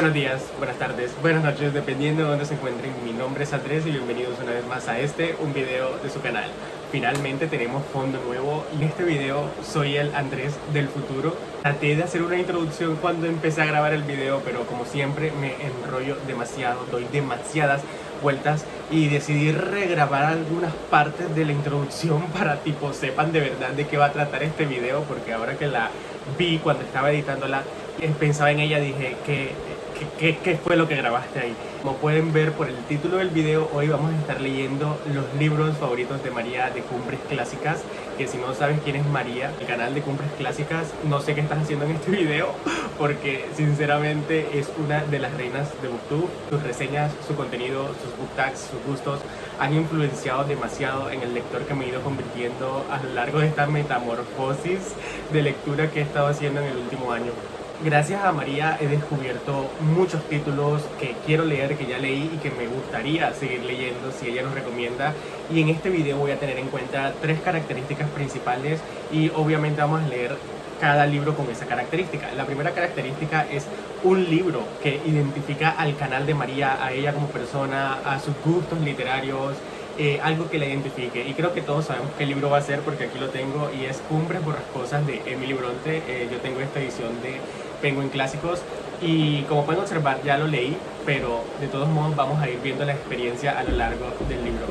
Buenos días, buenas tardes, buenas noches, dependiendo de dónde se encuentren. Mi nombre es Andrés y bienvenidos una vez más a un video de su canal. Finalmente tenemos fondo nuevo y en este video soy el Andrés del futuro. Traté de hacer una introducción cuando empecé a grabar el video, pero como siempre me enrollo demasiado, doy demasiadas vueltas y decidí regrabar algunas partes de la introducción para tipo sepan de verdad de qué va a tratar este video, porque ahora que la vi cuando estaba editándola, pensaba en ella, dije ¿qué fue lo que grabaste ahí? Como pueden ver por el título del video, hoy vamos a estar leyendo los libros favoritos de María de Cumbres Clásicas, que si no sabes quién es María, el canal de Cumbres Clásicas, no sé qué estás haciendo en este video, porque sinceramente es una de las reinas de BookTube. Sus reseñas, su contenido, sus book tags, sus gustos han influenciado demasiado en el lector que me he ido convirtiendo a lo largo de esta metamorfosis de lectura que he estado haciendo en el último año. Gracias a María he descubierto muchos títulos que quiero leer, que ya leí y que me gustaría seguir leyendo si ella los recomienda. Y en este video voy a tener en cuenta 3 características principales y obviamente vamos a leer cada libro con esa característica. La primera característica es un libro que identifica al canal de María, a ella como persona, a sus gustos literarios, algo que la identifique, y creo que todos sabemos qué libro va a ser porque aquí lo tengo y es Cumbres Borrascosas de Emily Bronte. Yo tengo esta edición de Penguin Clásicos y como pueden observar ya lo leí, pero de todos modos vamos a ir viendo la experiencia a lo largo del libro.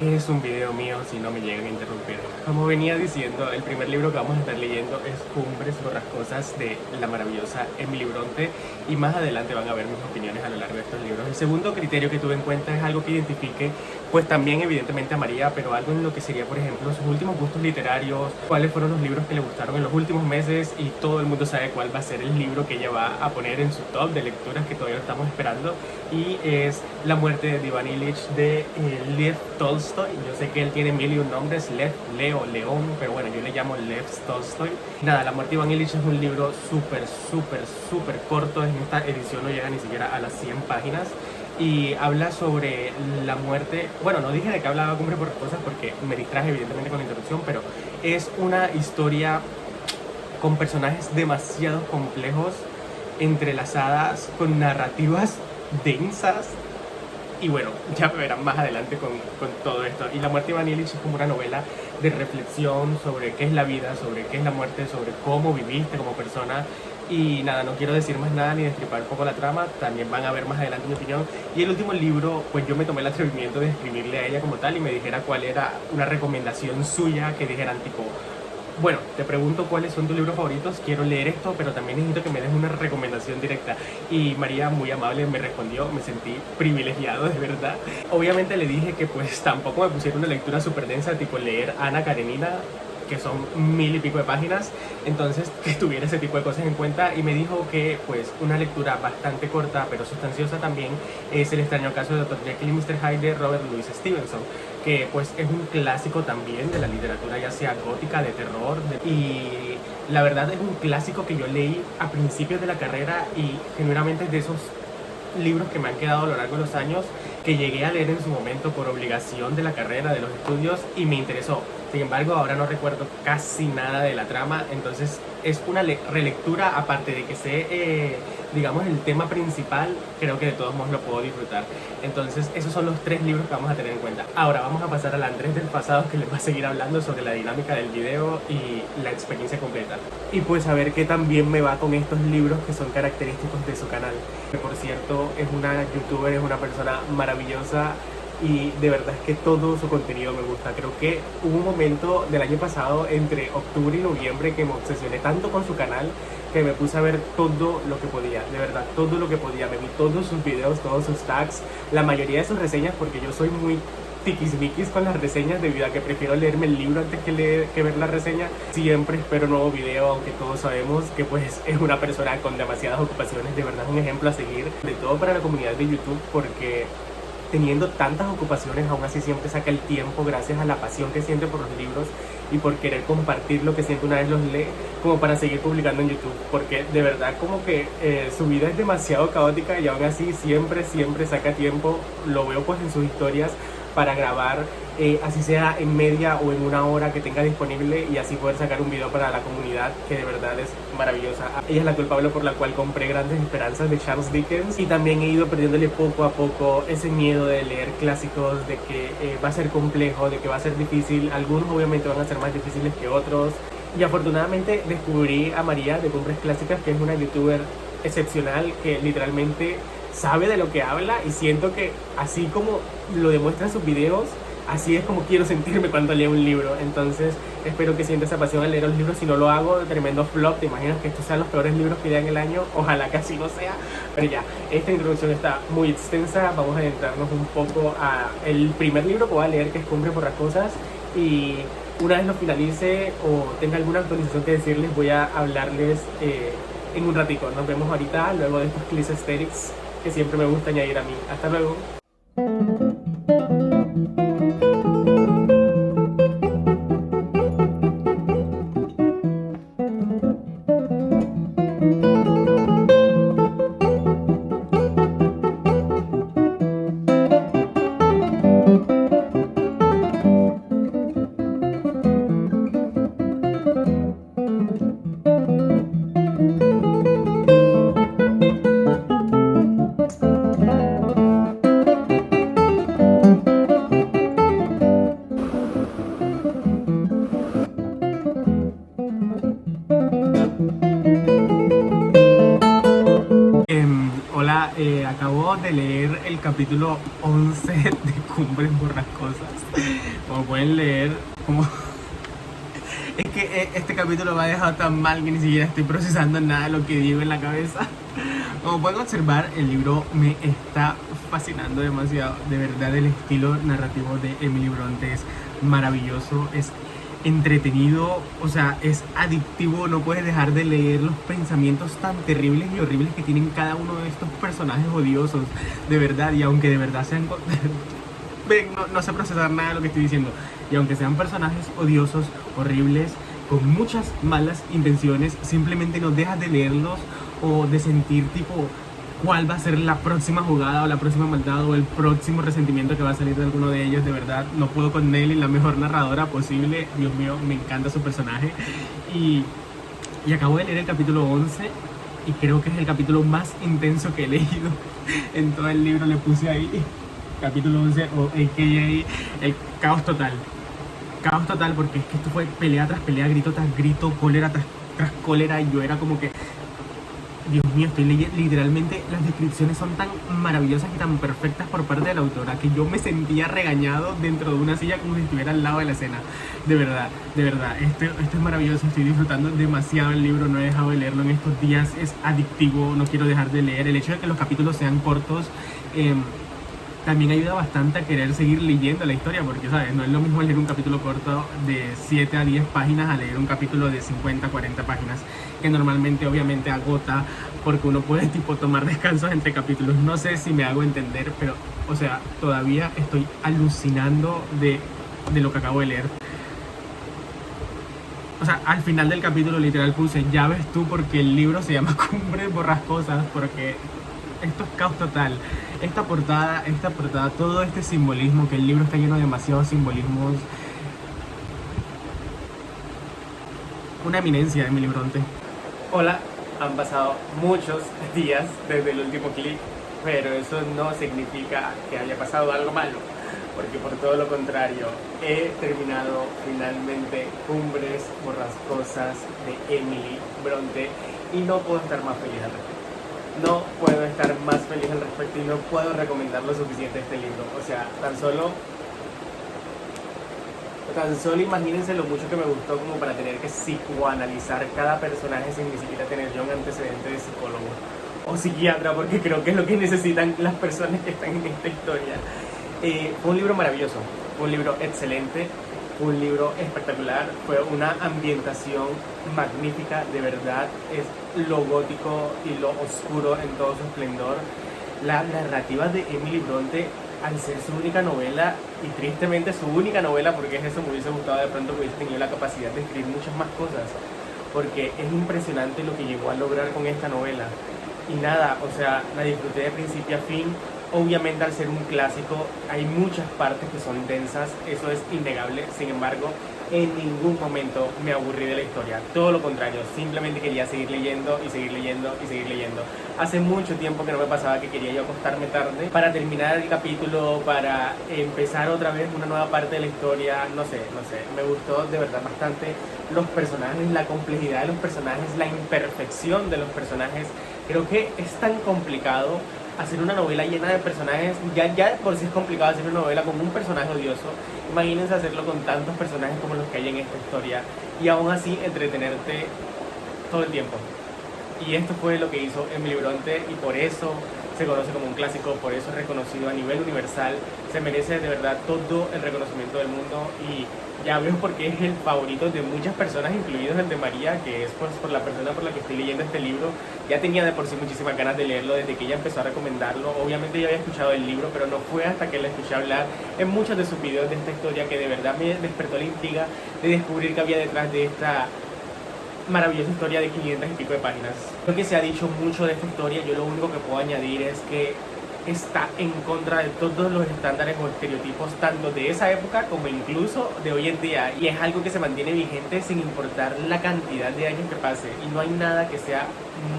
Es un video mío si no me llegan a interrumpir. Como venía diciendo, el primer libro que vamos a estar leyendo es Cumbres Borrascosas de la maravillosa Emily Bronte, y más adelante van a ver mis opiniones a lo largo de estos libros. El segundo criterio que tuve en cuenta es algo que identifique pues también evidentemente a María, pero algo en lo que sería, por ejemplo, sus últimos gustos literarios, cuáles fueron los libros que le gustaron en los últimos meses, y todo el mundo sabe cuál va a ser el libro que ella va a poner en su top de lecturas que todavía lo estamos esperando, y es La muerte de Ivan Ilich de Lev Tolstoy. Yo sé que él tiene mil y un nombres, Lev, Leo, León, pero bueno, yo le llamo Lev Tolstoy. Nada, La muerte de Ivan Ilich es un libro súper corto. En esta edición no llega ni siquiera a las 100 páginas y habla sobre la muerte. Bueno, no dije de qué hablaba Cumbres Borrascosas porque me distraje evidentemente con la introducción, pero es una historia con personajes demasiado complejos, entrelazadas con narrativas densas. Y bueno, ya verán más adelante con todo esto. Y La muerte de Ivan Ilich es como una novela de reflexión sobre qué es la vida, sobre qué es la muerte, sobre cómo viviste como persona. Y nada, no quiero decir más nada ni destripar un poco la trama, también van a ver más adelante mi opinión. Y el último libro, pues yo me tomé el atrevimiento de escribirle a ella como tal y me dijera cuál era una recomendación suya, que dijeran tipo, bueno, te pregunto cuáles son tus libros favoritos, quiero leer esto, pero también necesito que me des una recomendación directa. Y María, muy amable, me respondió, me sentí privilegiado, de verdad. Obviamente le dije que pues tampoco me pusiera una lectura súper densa, tipo leer Ana Karenina, que son 1000 y pico de páginas, entonces que tuviera ese tipo de cosas en cuenta, y me dijo que pues una lectura bastante corta pero sustanciosa también es El extraño caso de Dr. Jekyll y Mr. Hyde de Robert Louis Stevenson, que pues es un clásico también de la literatura, ya sea gótica, de terror, y la verdad es un clásico que yo leí a principios de la carrera y genuinamente es de esos libros que me han quedado a lo largo de los años, que llegué a leer en su momento por obligación de la carrera, de los estudios, y me interesó. Sin embargo, ahora no recuerdo casi nada de la trama, entonces es una relectura, aparte de que sé, digamos, el tema principal, creo que de todos modos lo puedo disfrutar. Entonces, esos son los 3 libros que vamos a tener en cuenta. Ahora vamos a pasar al Andrés del pasado, que les va a seguir hablando sobre la dinámica del video y la experiencia completa. Y pues a ver qué tan bien me va con estos libros que son característicos de su canal. Que por cierto, es una youtuber, es una persona maravillosa, y de verdad es que todo su contenido me gusta. Creo que hubo un momento del año pasado, entre octubre y noviembre, que me obsesioné tanto con su canal que me puse a ver todo lo que podía, de verdad, todo lo que podía. Me vi todos sus videos, todos sus tags, la mayoría de sus reseñas, porque yo soy muy tiquismiquis con las reseñas debido a que prefiero leerme el libro antes que ver la reseña. Siempre espero un nuevo video, aunque todos sabemos que pues es una persona con demasiadas ocupaciones. De verdad es un ejemplo a seguir, de todo para la comunidad de YouTube, porque teniendo tantas ocupaciones, aún así siempre saca el tiempo, gracias a la pasión que siente por los libros y por querer compartir lo que siente una vez los lee, como para seguir publicando en YouTube, porque de verdad como que su vida es demasiado caótica y aún así siempre saca tiempo. Lo veo pues en sus historias para grabar así sea en media o en una hora que tenga disponible, y así poder sacar un video para la comunidad, que de verdad es maravillosa. Ella es la culpable por la cual compré Grandes Esperanzas de Charles Dickens, y también he ido perdiéndole poco a poco ese miedo de leer clásicos, de que va a ser complejo, de que va a ser difícil. Algunos obviamente van a ser más difíciles que otros, y afortunadamente descubrí a María de Cumbres Clásicas, que es una youtuber excepcional que literalmente sabe de lo que habla, y siento que así como lo demuestra en sus videos, así es como quiero sentirme cuando leo un libro. Entonces espero que sienta esa pasión al leer los libros. Si no lo hago, tremendo flop. Te imaginas que estos sean los peores libros que lean el año. Ojalá que así no sea. Pero ya, esta introducción está muy extensa. Vamos a adentrarnos un poco a el primer libro que voy a leer, que es Cumbres Borrascosas. Y una vez lo finalice o tenga alguna actualización que decirles, voy a hablarles en un ratico. Nos vemos ahorita, luego de estos clips aesthetics que siempre me gusta añadir a mí. Hasta luego. Hola, acabo de leer el capítulo 11 de Cumbres Borrascosas. Como pueden leer, como... es que este capítulo me ha dejado tan mal que ni siquiera estoy procesando nada de lo que digo en la cabeza. Como pueden observar, el libro me está fascinando demasiado. De verdad, el estilo narrativo de Emily Bronte es maravilloso, es entretenido, o sea, es adictivo. No puedes dejar de leer los pensamientos tan terribles y horribles que tienen cada uno de estos personajes odiosos, de verdad. Y aunque de verdad sean ven, no sé procesar nada de lo que estoy diciendo, y aunque sean personajes odiosos, horribles, con muchas malas intenciones, simplemente no dejas de leerlos o de sentir tipo cuál va a ser la próxima jugada o la próxima maldad o el próximo resentimiento que va a salir de alguno de ellos. De verdad, no puedo con Nelly, la mejor narradora posible. Dios mío, me encanta su personaje. Y acabo de leer el capítulo 11 y creo que es el capítulo más intenso que he leído en todo el libro. Le puse ahí capítulo 11 o a.k.a. el caos total. Caos total, porque es que esto fue pelea tras pelea, grito tras grito, cólera tras cólera, y yo era como que... Dios mío, estoy leyendo, literalmente las descripciones son tan maravillosas y tan perfectas por parte de la autora que yo me sentía regañado dentro de una silla como si estuviera al lado de la escena. De verdad, esto es maravilloso, estoy disfrutando demasiado el libro, no he dejado de leerlo en estos días, es adictivo, no quiero dejar de leer. El hecho de que los capítulos sean cortos también ayuda bastante a querer seguir leyendo la historia, porque, ¿sabes? No es lo mismo leer un capítulo corto de 7 a 10 páginas a leer un capítulo de 50 a 40 páginas, que normalmente obviamente agota, porque uno puede tipo tomar descansos entre capítulos. No sé si me hago entender, pero, o sea, todavía estoy alucinando de lo que acabo de leer. O sea, al final del capítulo literal puse, ya ves tú porque el libro se llama Cumbres Borrascosas, porque esto es caos total. Esta portada, todo este simbolismo, que el libro está lleno de demasiados simbolismos. Una eminencia de Emily Bronte. Hola, han pasado muchos días desde el último clip, pero eso no significa que haya pasado algo malo, porque por todo lo contrario, he terminado finalmente Cumbres Borrascosas de Emily Bronte y no puedo estar más feliz al respecto. No puedo estar más feliz al respecto y no puedo recomendar lo suficiente este libro. O sea, tan solo imagínense lo mucho que me gustó como para tener que psicoanalizar cada personaje sin ni siquiera tener yo un antecedente de psicólogo o psiquiatra, porque creo que es lo que necesitan las personas que están en esta historia. Fue un libro maravilloso, fue un libro excelente, fue un libro espectacular, fue una ambientación magnífica, de verdad, es lo gótico y lo oscuro en todo su esplendor. La narrativa de Emily Bronte, al ser su única novela, y tristemente su única novela, porque es eso, me hubiese gustado de pronto que hubiese tenido la capacidad de escribir muchas más cosas, porque es impresionante lo que llegó a lograr con esta novela. Y nada, o sea, la disfruté de principio a fin. Obviamente al ser un clásico hay muchas partes que son densas, eso es innegable. Sin embargo, en ningún momento me aburrí de la historia, todo lo contrario, simplemente quería seguir leyendo y seguir leyendo y seguir leyendo. Hace mucho tiempo que no me pasaba que quería yo acostarme tarde para terminar el capítulo, para empezar otra vez una nueva parte de la historia. No sé, me gustó de verdad bastante los personajes, la complejidad de los personajes, la imperfección de los personajes. Creo que es tan complicado hacer una novela llena de personajes. Ya por sí es complicado hacer una novela con un personaje odioso. Imagínense hacerlo con tantos personajes como los que hay en esta historia y aún así entretenerte todo el tiempo. Y esto fue lo que hizo Emily Bronte y por eso se conoce como un clásico, por eso es reconocido a nivel universal. Se merece de verdad todo el reconocimiento del mundo y ya veo por qué es el favorito de muchas personas, incluidos el de María, que es pues por la persona por la que estoy leyendo este libro. Ya tenía de por sí muchísimas ganas de leerlo desde que ella empezó a recomendarlo. Obviamente ya había escuchado el libro, pero no fue hasta que la escuché hablar en muchos de sus videos de esta historia que de verdad me despertó la intriga de descubrir qué había detrás de esta maravillosa historia de 500 y pico de páginas. Creo que se ha dicho mucho de esta historia. Yo lo único que puedo añadir es que está en contra de todos los estándares o estereotipos tanto de esa época como incluso de hoy en día, y es algo que se mantiene vigente sin importar la cantidad de años que pase, y no hay nada que sea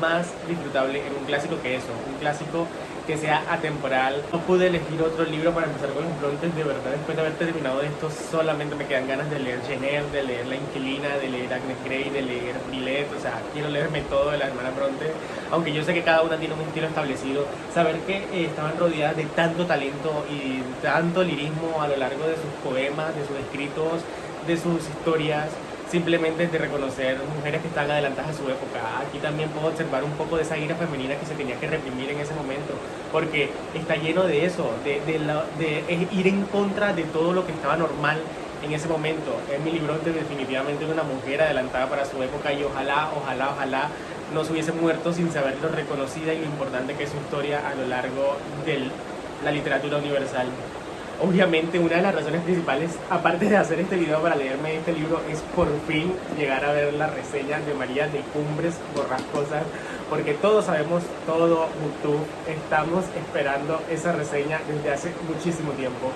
más disfrutable en un clásico que eso, un clásico que sea atemporal. No pude elegir otro libro para empezar con los Brontes, de verdad después de haber terminado esto solamente me quedan ganas de leer Jane Eyre, de leer La Inquilina, de leer Agnes Grey, de leer Villette. O sea, quiero leerme todo de la hermana Bronte, aunque yo sé que cada una tiene un estilo establecido. Saber que estaban rodeadas de tanto talento y tanto lirismo a lo largo de sus poemas, de sus escritos, de sus historias, simplemente es de reconocer mujeres que están adelantadas a su época. Aquí también puedo observar un poco de esa ira femenina que se tenía que reprimir en ese momento, porque está lleno de eso, de ir en contra de todo lo que estaba normal en ese momento. Emily Bronte definitivamente era una mujer adelantada para su época y ojalá no se hubiese muerto sin saber lo reconocida y lo importante que es su historia a lo largo de la literatura universal. Obviamente una de las razones principales, aparte de hacer este video para leerme este libro, es por fin llegar a ver la reseña de María de Cumbres Borrascosas, porque todos sabemos, todo Booktube, estamos esperando esa reseña desde hace muchísimo tiempo.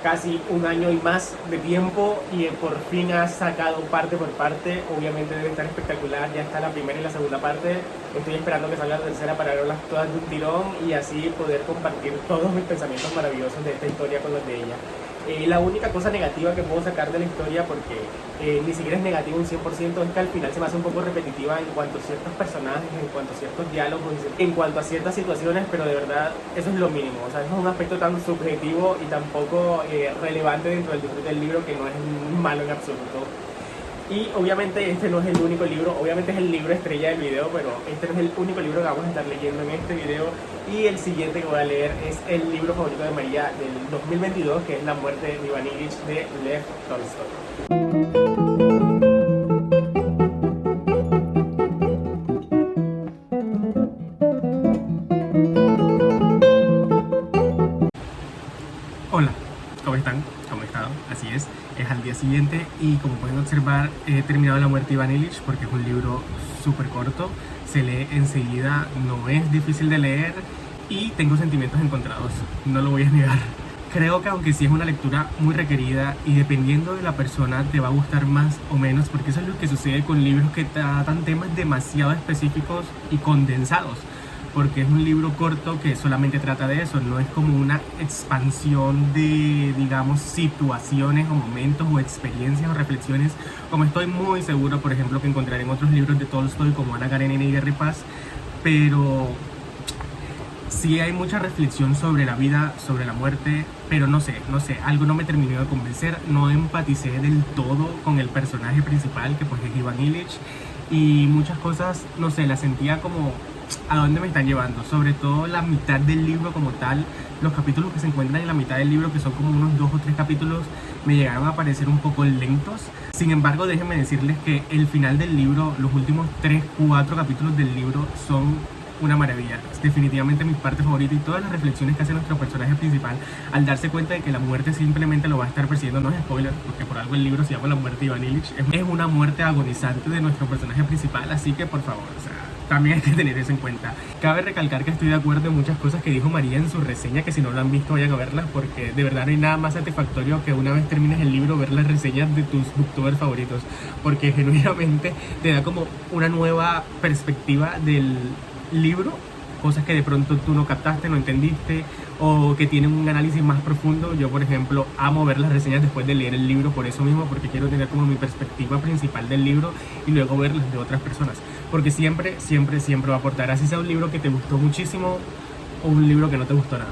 Casi un año y más de tiempo, y por fin ha sacado parte por parte. Obviamente debe estar espectacular, ya está la primera y la segunda parte. Estoy esperando que salga la tercera para verlas todas de un tirón y así poder compartir todos mis pensamientos maravillosos de esta historia con los de ella. La única cosa negativa que puedo sacar de la historia, porque ni siquiera es negativo un 100%, es que al final se me hace un poco repetitiva en cuanto a ciertos personajes, en cuanto a ciertos diálogos, en cuanto a ciertas situaciones, pero de verdad eso es lo mínimo. O sea, eso es un aspecto tan subjetivo y tan poco relevante dentro del disfrute del libro que no es malo en absoluto. Y obviamente este no es el único libro, obviamente es el libro estrella del video, pero este no es el único libro que vamos a estar leyendo en este video. Y el siguiente que voy a leer es el libro favorito de María del 2022, que es La muerte de Iván Ilich de Lev Tolstoy. Hola, ¿cómo están? ¿Cómo he estado? Así es al día siguiente y como pueden observar he terminado La muerte de Iván Ilich porque es un libro súper corto, se lee enseguida, no es difícil de leer y tengo sentimientos encontrados, no lo voy a negar. Creo que aunque sí es una lectura muy requerida y dependiendo de la persona te va a gustar más o menos, porque eso es lo que sucede con libros que tratan temas demasiado específicos y condensados. Porque es un libro corto que solamente trata de eso, no es como una expansión de, digamos, situaciones o momentos o experiencias o reflexiones, como estoy muy seguro, por ejemplo, que encontraré en otros libros de Tolstoy como Ana Karenina y Guerra y Paz, pero sí hay mucha reflexión sobre la vida, sobre la muerte, pero no sé, algo no me terminó de convencer, no empaticé del todo con el personaje principal, que pues es Iván Ilich, y muchas cosas, no sé, las sentía como a dónde me están llevando, sobre todo la mitad del libro como tal. Los capítulos que se encuentran en la mitad del libro, que son como unos 2 o 3 capítulos, me llegaron a parecer un poco lentos. Sin embargo, déjenme decirles que el final del libro, los últimos 3-4 capítulos del libro son una maravilla. Es definitivamente mi parte favorita, y todas las reflexiones que hace nuestro personaje principal al darse cuenta de que la muerte simplemente lo va a estar persiguiendo. No es spoiler, porque por algo el libro se llama La muerte de Iván Ilich. Es una muerte agonizante de nuestro personaje principal, así que por favor, o sea, también hay que tener eso en cuenta. Cabe recalcar que estoy de acuerdo en muchas cosas que dijo María en su reseña, que si no lo han visto vayan a verlas, porque de verdad no hay nada más satisfactorio que una vez termines el libro ver las reseñas de tus booktubers favoritos, porque genuinamente te da como una nueva perspectiva del libro, cosas que de pronto tú no captaste, no entendiste, o que tienen un análisis más profundo. Yo, por ejemplo, amo ver las reseñas después de leer el libro por eso mismo, porque quiero tener como mi perspectiva principal del libro y luego ver las de otras personas, porque siempre va a aportar, así sea un libro que te gustó muchísimo o un libro que no te gustó nada.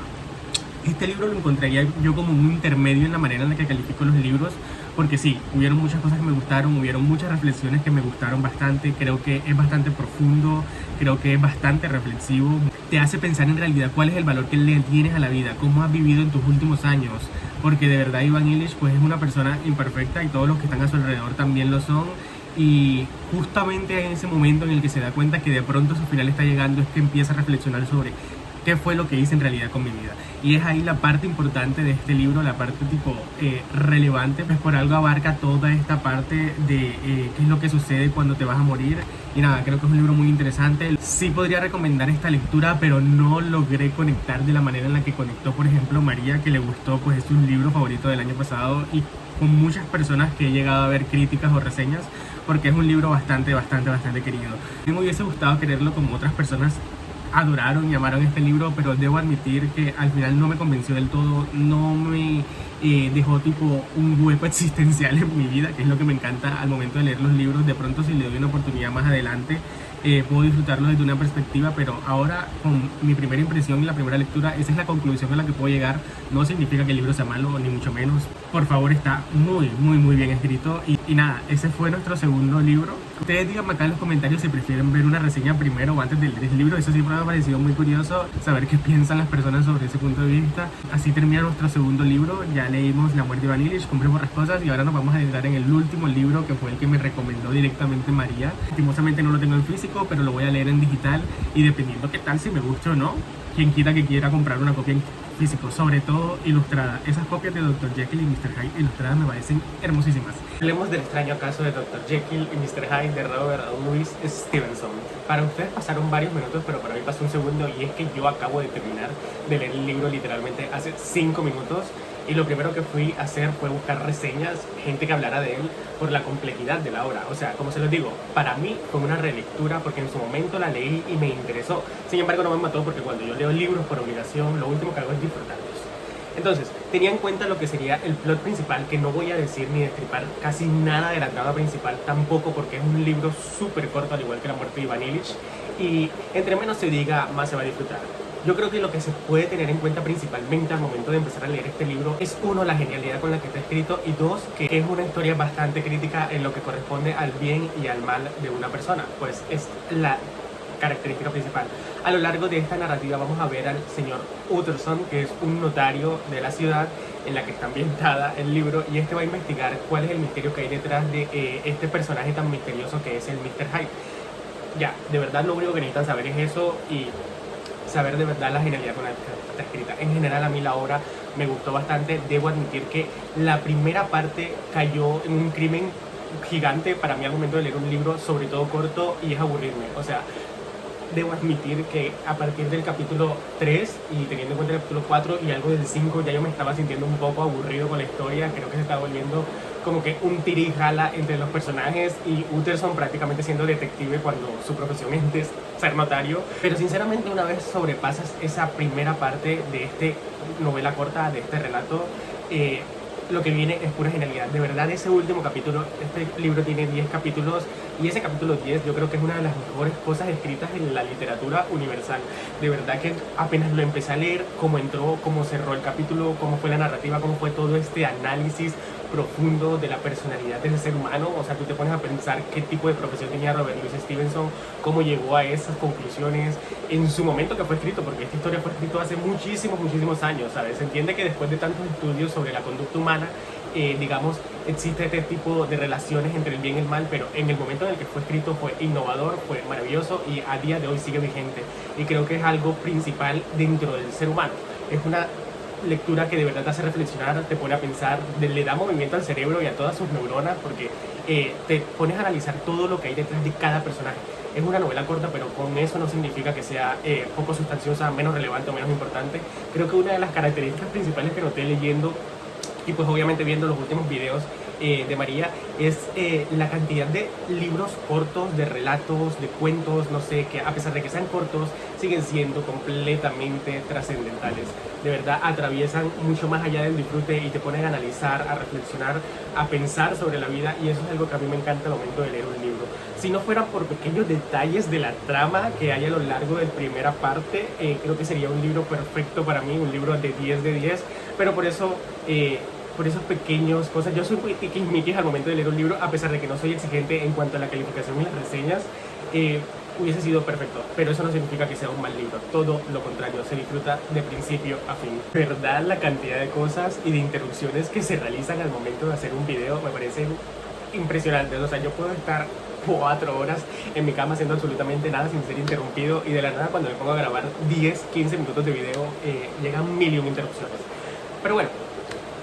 Este libro lo encontraría yo como un intermedio en la manera en la que califico los libros, porque sí, hubieron muchas cosas que me gustaron, hubieron muchas reflexiones que me gustaron bastante, creo que es bastante profundo, creo que es bastante reflexivo, te hace pensar en realidad cuál es el valor que le tienes a la vida, cómo has vivido en tus últimos años, porque de verdad Ivan Illich pues es una persona imperfecta y todos los que están a su alrededor también lo son, y justamente en ese momento en el que se da cuenta que de pronto su final está llegando es que empieza a reflexionar sobre qué fue lo que hice en realidad con mi vida. Y es ahí la parte importante de este libro, la parte tipo relevante, pues por algo abarca toda esta parte de qué es lo que sucede cuando te vas a morir. Y nada, creo que es un libro muy interesante. Sí podría recomendar esta lectura, pero no logré conectar de la manera en la que conectó, por ejemplo, María, que le gustó, pues es un libro favorito del año pasado, y con muchas personas que he llegado a ver críticas o reseñas, porque es un libro bastante querido. Me hubiese gustado quererlo como otras personas adoraron y amaron este libro, pero debo admitir que al final no me convenció del todo, no me dejó tipo un hueco existencial en mi vida, que es lo que me encanta al momento de leer los libros. De pronto si le doy una oportunidad más adelante puedo disfrutarlo desde una perspectiva, pero ahora con mi primera impresión y la primera lectura, esa es la conclusión a la que puedo llegar. No significa que el libro sea malo, ni mucho menos. Por favor, está muy bien escrito. Y nada, ese fue nuestro segundo libro. Ustedes díganme acá en los comentarios si prefieren ver una reseña primero o antes de leer el libro. Eso siempre me ha parecido muy curioso, saber qué piensan las personas sobre ese punto de vista. Así termina nuestro segundo libro. Ya leímos La muerte de Ivan Illich, Compré borrascosas, y ahora nos vamos a adentrar en el último libro, que fue el que me recomendó directamente María. Lastimosamente no lo tengo en físico, pero lo voy a leer en digital, y dependiendo qué tal, si me gusta o no, quien quita que quiera comprar una copia en físico, sobre todo ilustrada. Esas copias de Dr. Jekyll y Mr. Hyde ilustradas me parecen hermosísimas. Hablemos del extraño caso de Dr. Jekyll y Mr. Hyde de Robert Louis Stevenson. Para ustedes pasaron varios minutos, pero para mí pasó un segundo, y es que yo acabo de terminar de leer el libro literalmente hace 5 minutos. Y lo primero que fui a hacer fue buscar reseñas, gente que hablara de él, por la complejidad de la obra. O sea, como se los digo, para mí fue una relectura, porque en su momento la leí y me interesó. Sin embargo, no me mató, porque cuando yo leo libros por obligación, lo último que hago es disfrutarlos. Entonces, tenía en cuenta lo que sería el plot principal, que no voy a decir ni destripar casi nada de la trama principal tampoco, porque es un libro súper corto, al igual que La muerte de Ivan Illich, y entre menos se diga, más se va a disfrutar. Yo creo que lo que se puede tener en cuenta principalmente al momento de empezar a leer este libro es, uno, la genialidad con la que está escrito, y dos, que es una historia bastante crítica en lo que corresponde al bien y al mal de una persona. Pues es la característica principal. A lo largo de esta narrativa vamos a ver al señor Utterson, que es un notario de la ciudad en la que está ambientada el libro, y este va a investigar cuál es el misterio que hay detrás de este personaje tan misterioso que es el Mr. Hyde. Ya, de verdad lo único que necesitan saber es eso, y saber de verdad la genialidad con la que está escrita. En general a mí la obra me gustó bastante. Debo admitir que la primera parte cayó en un crimen gigante para mí al momento de leer un libro, sobre todo corto, y es aburrirme. O sea, debo admitir que a partir del capítulo 3 y teniendo en cuenta el capítulo 4 y algo del 5, ya yo me estaba sintiendo un poco aburrido con la historia. Creo que se está volviendo como que un tira y jala entre los personajes, y Utterson prácticamente siendo detective cuando su profesión es de ser notario. Pero sinceramente, una vez sobrepasas esa primera parte de esta novela corta, de este relato, lo que viene es pura genialidad. De verdad, ese último capítulo, este libro tiene 10 capítulos, y ese capítulo 10 yo creo que es una de las mejores cosas escritas en la literatura universal. De verdad que apenas lo empecé a leer, cómo entró, cómo cerró el capítulo, cómo fue la narrativa, cómo fue todo este análisis profundo de la personalidad de ese ser humano. O sea, tú te pones a pensar qué tipo de profesión tenía Robert Louis Stevenson, cómo llegó a esas conclusiones en su momento que fue escrito, porque esta historia fue escrito hace muchísimos años, ¿sabes? Se entiende que después de tantos estudios sobre la conducta humana, digamos, existe este tipo de relaciones entre el bien y el mal, pero en el momento en el que fue escrito fue innovador, fue maravilloso, y a día de hoy sigue vigente, y creo que es algo principal dentro del ser humano. Es una lectura que de verdad te hace reflexionar, te pone a pensar, le da movimiento al cerebro y a todas sus neuronas, porque te pones a analizar todo lo que hay detrás de cada personaje. es una novela corta, pero con eso no significa que sea poco sustanciosa, menos relevante o menos importante. Creo que una de las características principales que noté leyendo y pues obviamente viendo los últimos videos de María es la cantidad de libros cortos, de relatos, de cuentos, no sé, que a pesar de que sean cortos, siguen siendo completamente trascendentales. De verdad atraviesan mucho más allá del disfrute y te ponen a analizar, a reflexionar, a pensar sobre la vida, y eso es algo que a mí me encanta al momento de leer un libro. Si no fuera por pequeños detalles de la trama que hay a lo largo de la primera parte, creo que sería un libro perfecto para mí, un libro de 10 de 10, pero por eso... por esas pequeñas cosas. Yo soy muy tiquismiquis al momento de leer un libro, a pesar de que no soy exigente en cuanto a la calificación y las reseñas. Hubiese sido perfecto, pero eso no significa que sea un mal libro, todo lo contrario, se disfruta de principio a fin. De verdad, la cantidad de cosas y de interrupciones que se realizan al momento de hacer un video me parecen impresionantes. O sea, yo puedo estar 4 horas en mi cama haciendo absolutamente nada sin ser interrumpido, y de la nada cuando me pongo a grabar 10-15 minutos de video llegan mil y un interrupciones. Pero bueno,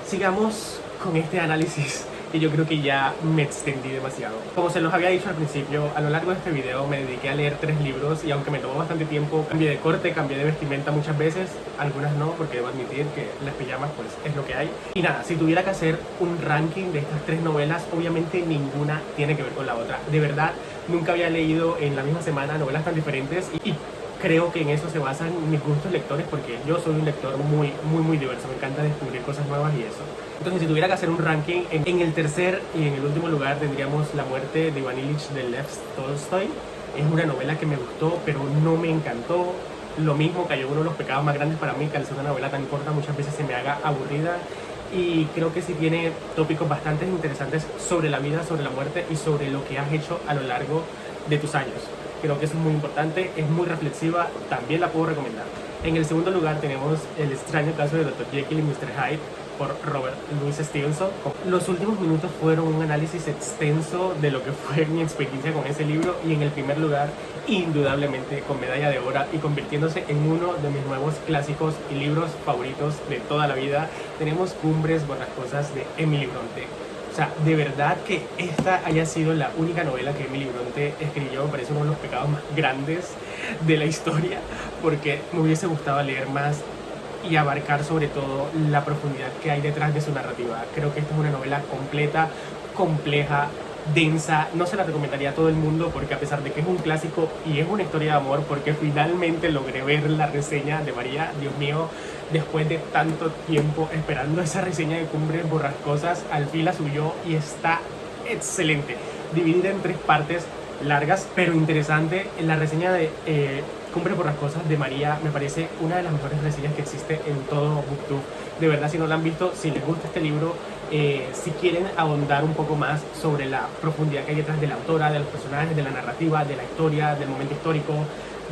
sigamos con este análisis, que yo creo que ya me extendí demasiado. Como se los había dicho al principio, a lo largo de este video me dediqué a leer 3 libros, y aunque me tomó bastante tiempo, cambié de corte, cambié de vestimenta muchas veces, algunas no, porque debo admitir que las pijamas pues es lo que hay. Y nada, si tuviera que hacer un ranking de estas 3 novelas, obviamente ninguna tiene que ver con la otra. De verdad, nunca había leído en la misma semana novelas tan diferentes, y creo que en eso se basan mis gustos lectores, porque yo soy un lector muy diverso, me encanta descubrir cosas nuevas y eso. Entonces, si tuviera que hacer un ranking, en el tercer y en el último lugar tendríamos La muerte de Iván Ilich de Lev Tolstoy. Es una novela que me gustó, pero no me encantó. Lo mismo, cayó uno de los pecados más grandes para mí, que al ser una novela tan corta muchas veces se me haga aburrida. Y creo que sí tiene tópicos bastante interesantes sobre la vida, sobre la muerte y sobre lo que has hecho a lo largo de tus años. Creo que eso es muy importante, es muy reflexiva, también la puedo recomendar. En el segundo lugar tenemos El extraño caso de Dr. Jekyll y Mr. Hyde por Robert Louis Stevenson. Los últimos minutos fueron un análisis extenso de lo que fue mi experiencia con ese libro, y en el primer lugar, indudablemente con medalla de oro y convirtiéndose en uno de mis nuevos clásicos y libros favoritos de toda la vida, tenemos Cumbres Borrascosas de Emily Bronte. O sea, de verdad que esta haya sido la única novela que Emily Bronte escribió me parece uno de los pecados más grandes de la historia, porque me hubiese gustado leer más y abarcar sobre todo la profundidad que hay detrás de su narrativa. Creo que esta es una novela completa, compleja, densa. No se la recomendaría a todo el mundo, porque a pesar de que es un clásico y es una historia de amor, porque finalmente logré ver la reseña de María, Dios mío, después de tanto tiempo esperando esa reseña de Cumbres Borrascosas, al fin la subió y está excelente, dividida en 3 partes largas pero interesante. La reseña de Cumbres Borrascosas de María me parece una de las mejores reseñas que existe en todo BookTube. De verdad, si no la han visto, si les gusta este libro, si quieren ahondar un poco más sobre la profundidad que hay detrás de la autora, de los personajes, de la narrativa, de la historia, del momento histórico,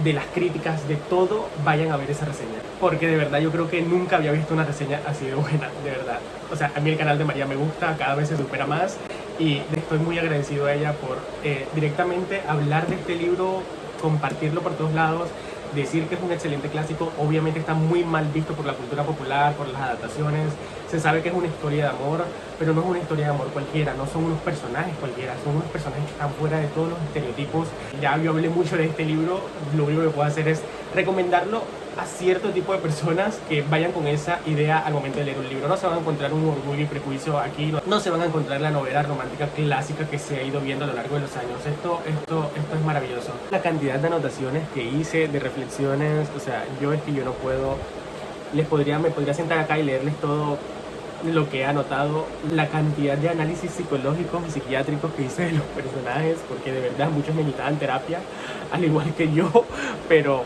de las críticas, de todo, vayan a ver esa reseña, porque de verdad yo creo que nunca había visto una reseña así de buena, de verdad. O sea, a mí el canal de María me gusta, cada vez se supera más, y estoy muy agradecido a ella por directamente hablar de este libro, compartirlo por todos lados, decir que es un excelente clásico. Obviamente está muy mal visto por la cultura popular, por las adaptaciones. Se sabe que es una historia de amor, pero no es una historia de amor cualquiera, no son unos personajes cualquiera, son unos personajes que están fuera de todos los estereotipos. Ya yo hablé mucho de este libro, lo único que puedo hacer es recomendarlo a cierto tipo de personas que vayan con esa idea al momento de leer un libro. No se van a encontrar un Orgullo y Prejuicio aquí, no se van a encontrar la novela romántica clásica que se ha ido viendo a lo largo de los años. Esto es maravilloso. La cantidad de anotaciones que hice, de reflexiones, o sea, yo no puedo, me podría sentar acá y leerles todo lo que he anotado, la cantidad de análisis psicológicos y psiquiátricos que hice de los personajes, porque de verdad muchos necesitaban terapia, al igual que yo, pero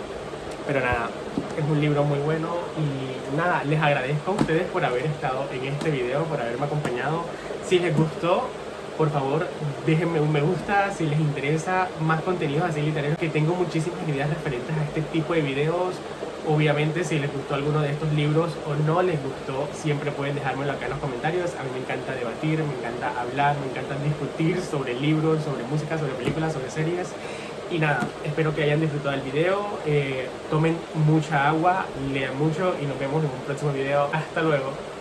nada, es un libro muy bueno. Y nada, les agradezco a ustedes por haber estado en este video, por haberme acompañado. Si les gustó, por favor, déjenme un me gusta. Si les interesa más contenidos así literarios, que tengo muchísimas ideas referentes a este tipo de videos. Obviamente, si les gustó alguno de estos libros o no les gustó, siempre pueden dejármelo acá en los comentarios. A mí me encanta debatir, me encanta hablar, me encanta discutir sobre libros, sobre música, sobre películas, sobre series. Y nada, espero que hayan disfrutado del video, tomen mucha agua, lean mucho y nos vemos en un próximo video. Hasta luego.